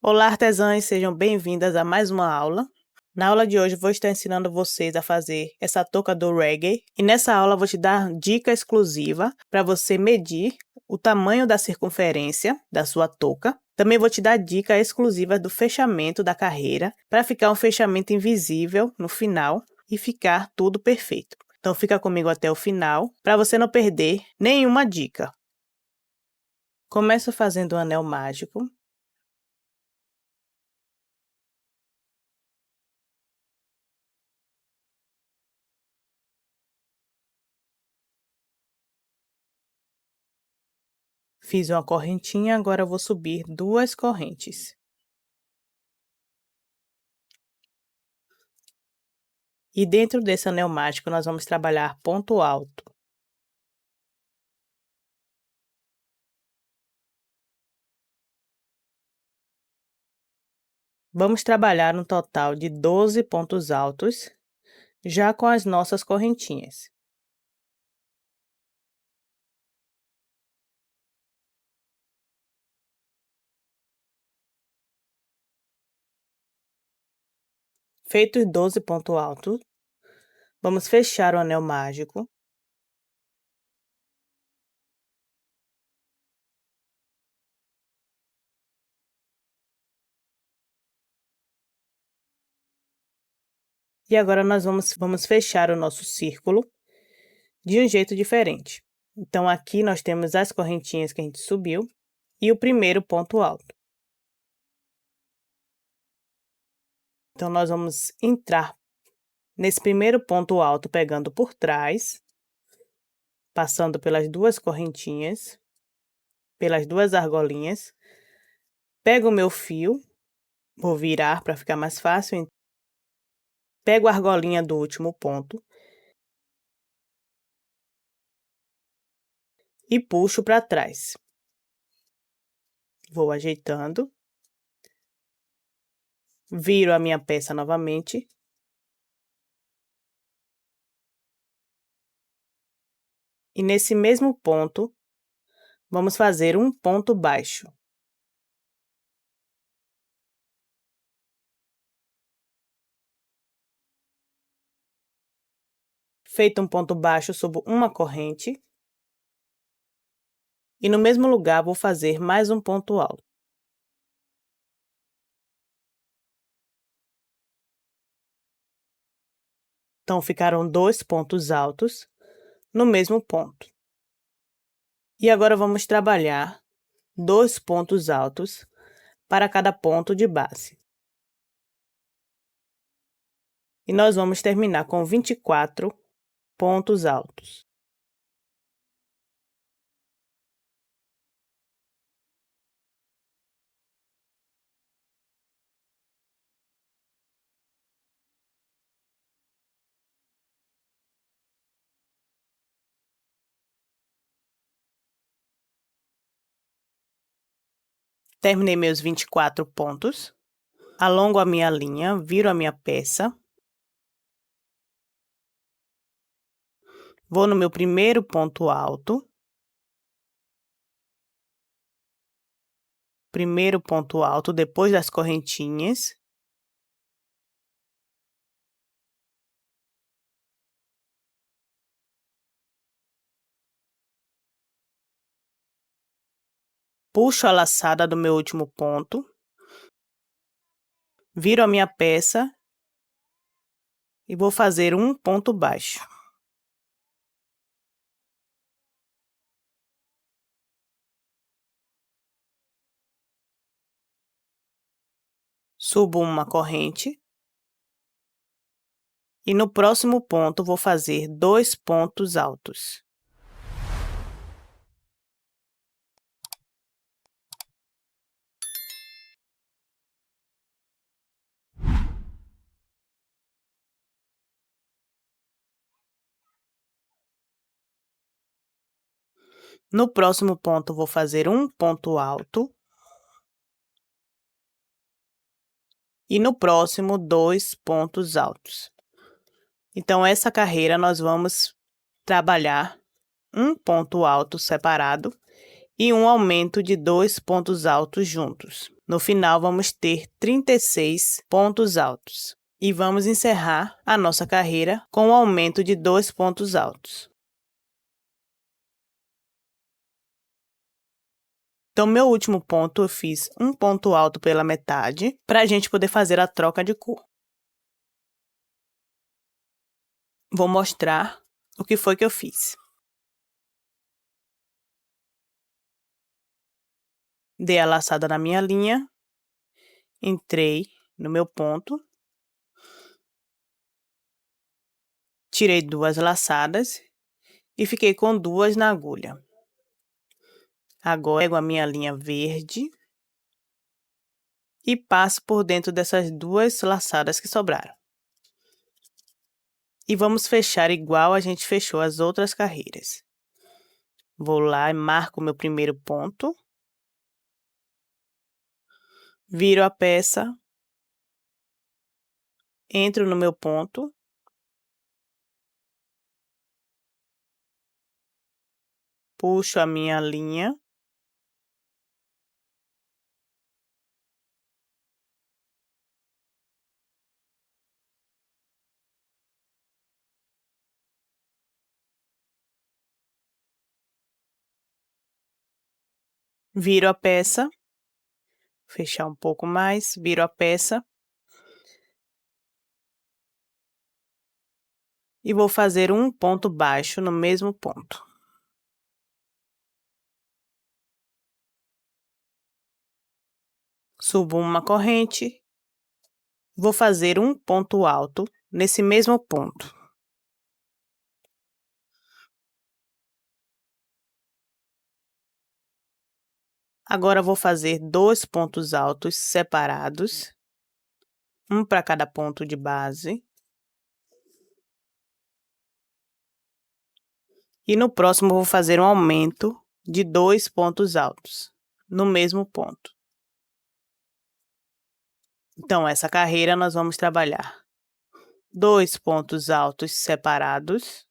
Olá, artesãs, sejam bem-vindas a mais uma aula. Na aula de hoje, vou estar ensinando vocês a fazer essa touca do reggae. E nessa aula, vou te dar dica exclusiva para você medir o tamanho da circunferência da sua touca. Também vou te dar dica exclusiva do fechamento da carreira, para ficar um fechamento invisível no final e ficar tudo perfeito. Então, fica comigo até o final, para você não perder nenhuma dica. Começo fazendo um anel mágico. Fiz uma correntinha, agora vou subir 2 correntes. E dentro desse anel mágico, nós vamos trabalhar ponto alto. Vamos trabalhar um total de 12 pontos altos, já com as nossas correntinhas. Feitos 12 pontos altos, vamos fechar o anel mágico. E agora nós vamos fechar o nosso círculo de um jeito diferente. Então, aqui nós temos as correntinhas que a gente subiu e o primeiro ponto alto. Então, nós vamos entrar nesse primeiro ponto alto pegando por trás, passando pelas 2 correntinhas, pelas 2 argolinhas. Pego o meu fio, vou virar para ficar mais fácil. Pego a argolinha do último ponto e puxo para trás. Vou ajeitando. Viro a minha peça novamente. E nesse mesmo ponto, vamos fazer um ponto baixo. Feito um ponto baixo, subo uma corrente. E no mesmo lugar, vou fazer mais um ponto alto. Então, ficaram 2 pontos altos no mesmo ponto. E agora, vamos trabalhar 2 pontos altos para cada ponto de base. E nós vamos terminar com 24 pontos altos. Terminei meus 24 pontos. Alongo a minha linha, viro a minha peça. Vou no meu primeiro ponto alto. Primeiro ponto alto depois das correntinhas. Puxo a laçada do meu último ponto. Viro a minha peça e vou fazer um ponto baixo. Subo uma corrente. E no próximo ponto, vou fazer 2 pontos altos. No próximo ponto, vou fazer um ponto alto. E no próximo, 2 pontos altos. Então, essa carreira, nós vamos trabalhar um ponto alto separado e um aumento de 2 pontos altos juntos. No final, vamos ter 36 pontos altos. E vamos encerrar a nossa carreira com um aumento de 2 pontos altos. Então, meu último ponto, eu fiz um ponto alto pela metade, para a gente poder fazer a troca de cor. Vou mostrar o que foi que eu fiz. Dei a laçada na minha linha, entrei no meu ponto, tirei 2 laçadas e fiquei com 2 na agulha. Agora, pego a minha linha verde e passo por dentro dessas 2 laçadas que sobraram. E vamos fechar igual a gente fechou as outras carreiras. Vou lá e marco o meu primeiro ponto. Viro a peça. Entro no meu ponto. Puxo a minha linha. Viro a peça. Fechar um pouco mais. Viro a peça. E vou fazer um ponto baixo no mesmo ponto. Subo uma corrente. Vou fazer um ponto alto nesse mesmo ponto. Agora, vou fazer 2 pontos altos separados, um para cada ponto de base. E no próximo, vou fazer um aumento de 2 pontos altos, no mesmo ponto. Então, essa carreira nós vamos trabalhar 2 pontos altos separados.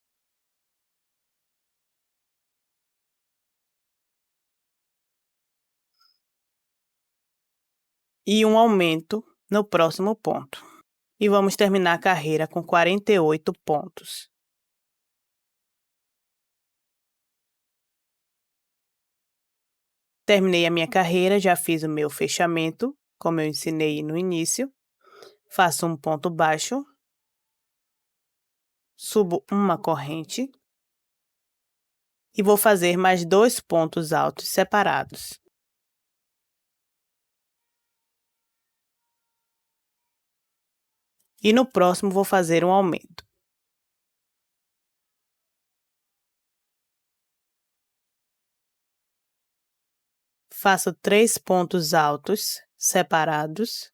E um aumento no próximo ponto. E vamos terminar a carreira com 48 pontos. Terminei a minha carreira, já fiz o meu fechamento, como eu ensinei no início. Faço um ponto baixo. Subo uma corrente. E vou fazer mais 2 pontos altos separados. E no próximo, vou fazer um aumento. Faço 3 pontos altos separados.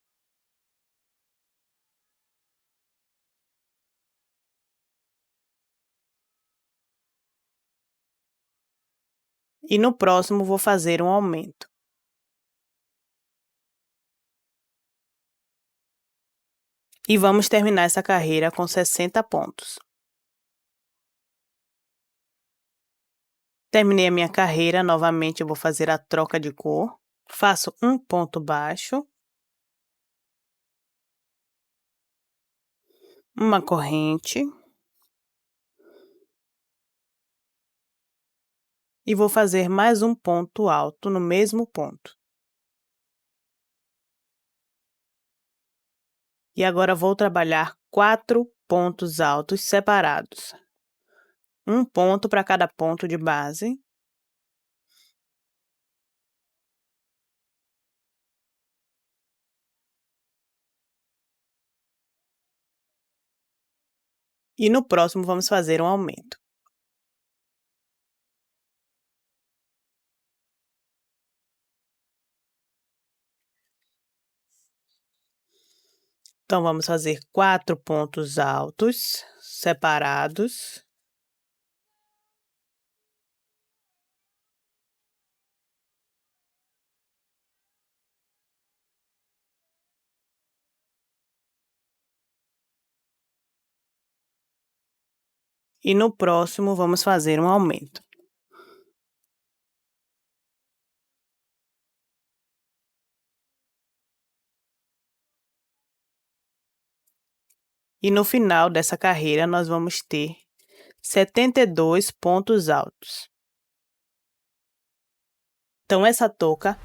E no próximo, vou fazer um aumento. E vamos terminar essa carreira com 60 pontos. Terminei a minha carreira, novamente eu vou fazer a troca de cor. Faço um ponto baixo. Uma corrente. E vou fazer mais um ponto alto no mesmo ponto. E agora vou trabalhar 4 pontos altos separados. Um ponto para cada ponto de base. E no próximo, vamos fazer um aumento. Então, vamos fazer 4 pontos altos separados. E no próximo, vamos fazer um aumento. E no final dessa carreira, nós vamos ter 72 pontos altos. Então, essa touca,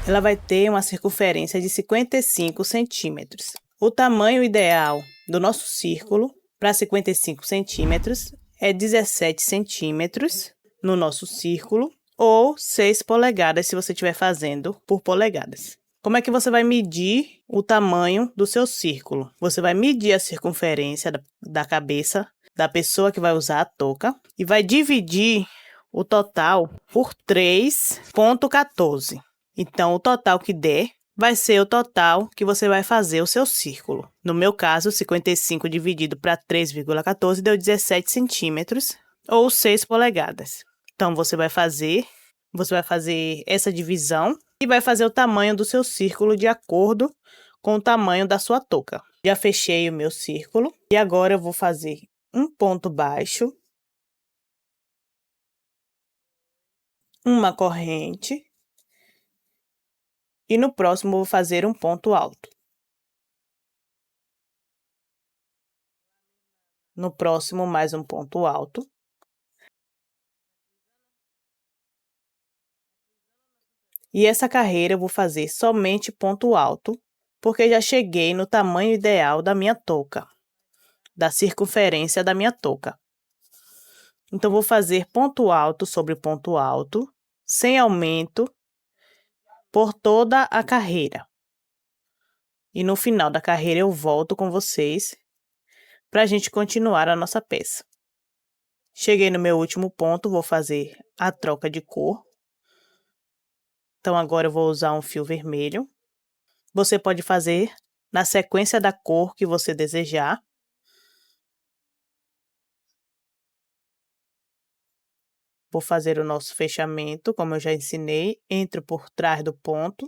ela vai ter uma circunferência de 55 centímetros. O tamanho ideal do nosso círculo para 55 centímetros é 17 centímetros no nosso círculo ou 6 polegadas se você estiver fazendo por polegadas. Como é que você vai medir o tamanho do seu círculo? Você vai medir a circunferência da cabeça da pessoa que vai usar a touca e vai dividir o total por 3,14. Então, o total que der vai ser o total que você vai fazer o seu círculo. No meu caso, 55 dividido para 3,14 deu 17 centímetros ou 6 polegadas. Então, você vai fazer essa divisão e vai fazer o tamanho do seu círculo de acordo com o tamanho da sua touca. Já fechei o meu círculo e agora eu vou fazer um ponto baixo, uma corrente e no próximo vou fazer um ponto alto. No próximo, mais um ponto alto. E essa carreira eu vou fazer somente ponto alto, porque já cheguei no tamanho ideal da minha touca, da circunferência da minha touca. Então, vou fazer ponto alto sobre ponto alto, sem aumento, por toda a carreira. E no final da carreira eu volto com vocês para a gente continuar a nossa peça. Cheguei no meu último ponto, vou fazer a troca de cor. Então, agora eu vou usar um fio vermelho. Você pode fazer na sequência da cor que você desejar. Vou fazer o nosso fechamento, como eu já ensinei, entro por trás do ponto.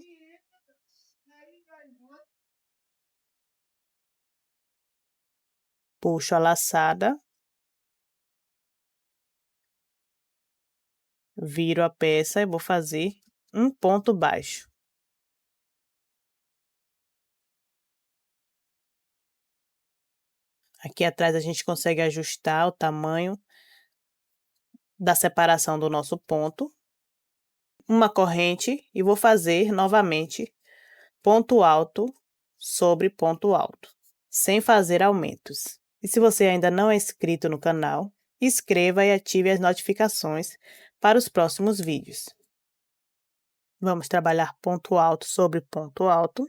Puxo a laçada. Viro a peça e vou fazer um ponto baixo. Aqui atrás a gente consegue ajustar o tamanho da separação do nosso ponto. Uma corrente e vou fazer novamente ponto alto sobre ponto alto, sem fazer aumentos. E se você ainda não é inscrito no canal, inscreva e ative as notificações para os próximos vídeos. Vamos trabalhar ponto alto sobre ponto alto.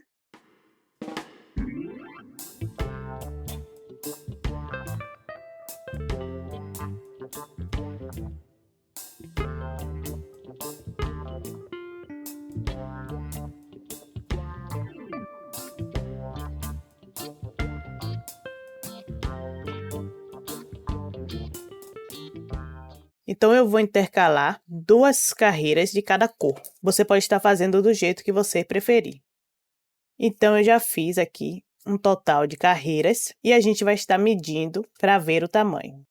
Então, eu vou intercalar 2 carreiras de cada cor. Você pode estar fazendo do jeito que você preferir. Então, eu já fiz aqui um total de carreiras e a gente vai estar medindo para ver o tamanho.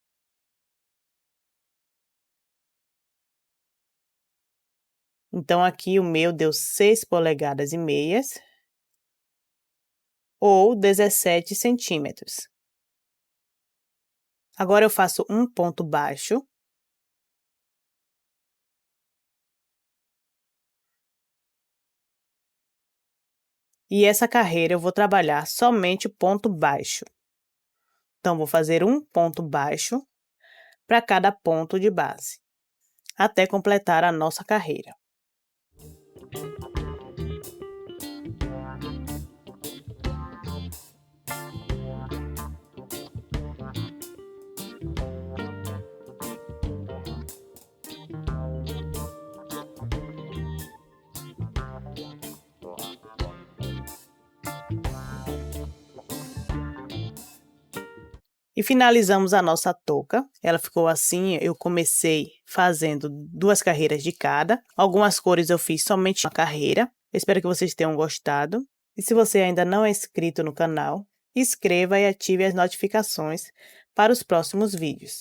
Então, aqui o meu deu 6 polegadas e meias ou 17 centímetros. Agora, eu faço um ponto baixo. E essa carreira eu vou trabalhar somente ponto baixo. Então, vou fazer um ponto baixo para cada ponto de base, até completar a nossa carreira. E finalizamos a nossa touca. Ela ficou assim, eu comecei fazendo 2 carreiras de cada. Algumas cores eu fiz somente uma carreira. Espero que vocês tenham gostado. E se você ainda não é inscrito no canal, inscreva e ative as notificações para os próximos vídeos.